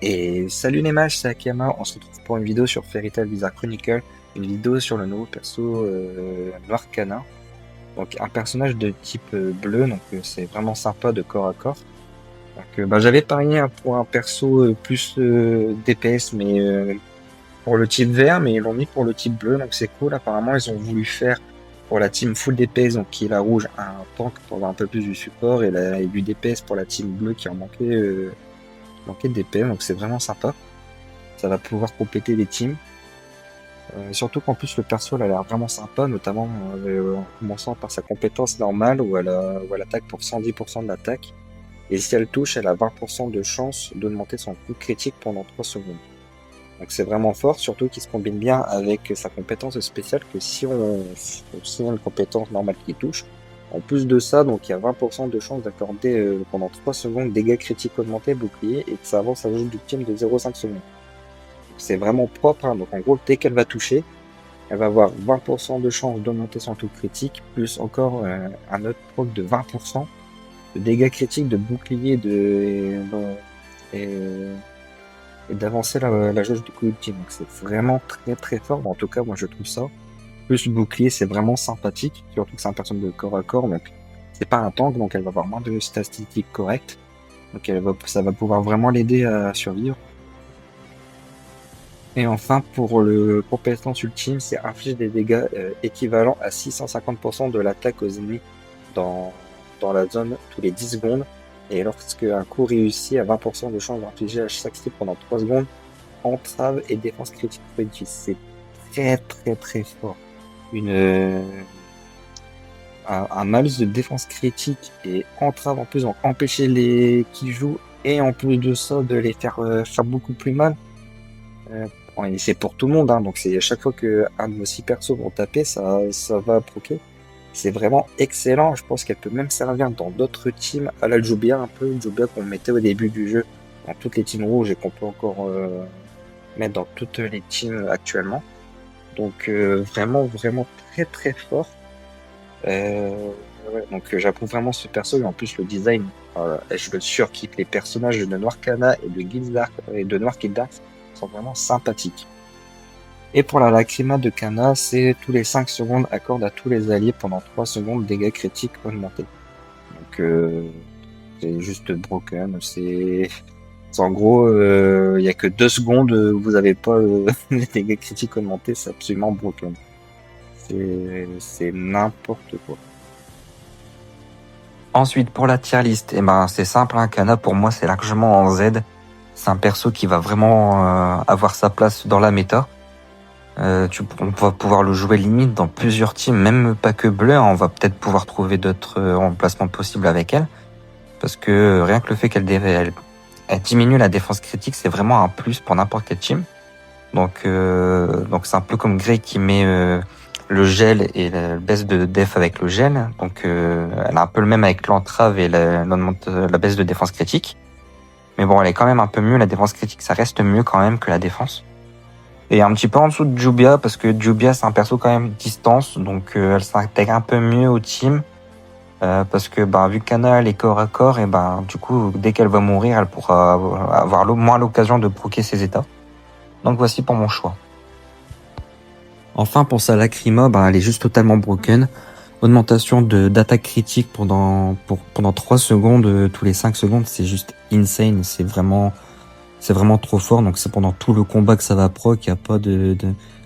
Et salut les mages, c'est Akama, on se retrouve pour une vidéo sur Fairy Tail Bizarre Chronicle, une vidéo sur le nouveau perso Noircana. Donc un personnage de type bleu, donc c'est vraiment sympa de corps à corps. Donc j'avais parié pour un perso plus DPS, mais pour le type vert, mais ils l'ont mis pour le type bleu, donc c'est cool. Apparemment ils ont voulu faire pour la team full DPS, donc qui est la rouge, un tank pour avoir un peu plus du support, et du DPS pour la team bleue qui en manquait de DPS, donc c'est vraiment sympa. Ça va pouvoir compléter les teams. Surtout qu'en plus le perso elle a l'air vraiment sympa, notamment en commençant par sa compétence normale où elle attaque pour 110% de l'attaque. Et si elle touche, elle a 20% de chance d'augmenter son coup critique pendant 3 secondes. Donc c'est vraiment fort, surtout qu'il se combine bien avec sa compétence spéciale que si on a une compétence normale qui touche, en plus de ça, donc il y a 20% de chance d'accorder pendant 3 secondes dégâts critiques augmentés bouclier et que ça avance à l'ajout du team de 0,5 secondes. C'est vraiment propre, hein. Donc en gros, dès qu'elle va toucher, elle va avoir 20% de chance d'augmenter son taux critique, plus encore un autre proc de 20% de dégâts critiques, de bouclier et, et d'avancer la jauge du coup ultime. Donc c'est vraiment très très fort. En tout cas, moi je trouve ça. Plus le bouclier, c'est vraiment sympathique, surtout que c'est un personnage de corps à corps, donc c'est pas un tank, donc elle va avoir moins de statistiques correctes. Donc ça va pouvoir vraiment l'aider à survivre. Et enfin, pour le compétence ultime, c'est inflige des dégâts équivalents à 650% de l'attaque aux ennemis dans, dans la zone tous les 10 secondes. Et lorsque un coup réussit, à 20% de chance d'infliger à chaque cible pendant 3 secondes, entrave et défense critique prédit. C'est très très très fort. Un malus de défense critique et entrave en plus, donc empêcher les qui jouent et en plus de ça de les faire beaucoup plus mal. Et c'est pour tout le monde, hein, donc c'est à chaque fois que un de nos 6 persos vont taper, ça va proquer. C'est vraiment excellent, je pense qu'elle peut même servir dans d'autres teams à la Jubia un peu, Jubia qu'on mettait au début du jeu dans toutes les teams rouges et qu'on peut encore mettre dans toutes les teams actuellement. Donc vraiment vraiment très très fort. Donc j'approuve vraiment ce perso et en plus le design, je le surkiffe. Les personnages de Noircana et de Gildark et de Noir Gildark sont vraiment sympathiques. Et pour la Lacrima de Kana, c'est tous les 5 secondes accorde à tous les alliés pendant 3 secondes dégâts critiques augmentés. Donc c'est juste broken, c'est en gros il y a que 2 secondes vous avez pas les dégâts critiques augmentés, c'est absolument broken. C'est n'importe quoi. Ensuite, pour la tier list, c'est simple, hein, Kana pour moi c'est largement en Z. C'est un perso qui va vraiment avoir sa place dans la méta. On va pouvoir le jouer limite dans plusieurs teams, même pas que bleu, hein, on va peut-être pouvoir trouver d'autres remplacements possibles avec elle. Parce que rien que le fait qu'elle diminue la défense critique, c'est vraiment un plus pour n'importe quel team. Donc c'est un peu comme Grey qui met le gel et la baisse de def avec le gel. Donc elle a un peu le même avec l'entrave et la baisse de défense critique. Mais bon, elle est quand même un peu mieux, la défense critique, ça reste mieux quand même que la défense. Et un petit peu en dessous de Jubia, parce que Jubia c'est un perso quand même distance, donc elle s'intègre un peu mieux au team. Parce que vu que Kana elle est corps à corps, et du coup dès qu'elle va mourir, elle pourra avoir moins l'occasion de proquer ses états. Donc voici pour mon choix. Enfin pour sa Lacrima, elle est juste totalement broken. Augmentation d'attaque critique pendant 3 secondes, tous les 5 secondes, c'est juste insane, c'est vraiment trop fort. Donc c'est pendant tout le combat que ça va proc, y a pas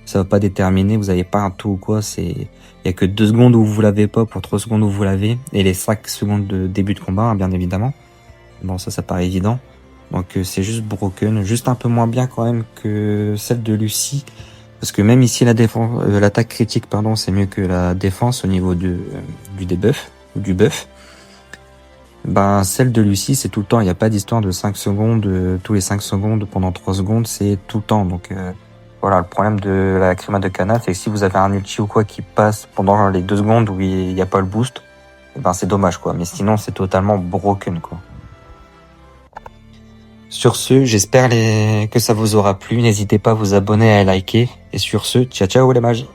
ça va pas déterminer, vous avez pas un tout ou quoi, il y a que 2 secondes où vous l'avez pas pour 3 secondes où vous l'avez, et les 5 secondes de début de combat, hein, bien évidemment. Bon, ça paraît évident. Donc c'est juste broken, juste un peu moins bien quand même que celle de Lucie. Parce que même ici l'attaque critique, c'est mieux que la défense au niveau du debuff, ou du buff. Celle de Lucie, c'est tout le temps, il n'y a pas d'histoire de 5 secondes, tous les 5 secondes pendant 3 secondes, c'est tout le temps. Donc voilà, le problème de la Lacrima de Kana, c'est que si vous avez un ulti ou quoi qui passe pendant les 2 secondes où il n'y a pas le boost, c'est dommage quoi. Mais sinon, c'est totalement broken quoi. Sur ce, j'espère que ça vous aura plu. N'hésitez pas à vous abonner et à liker. Et sur ce, ciao ciao les mages.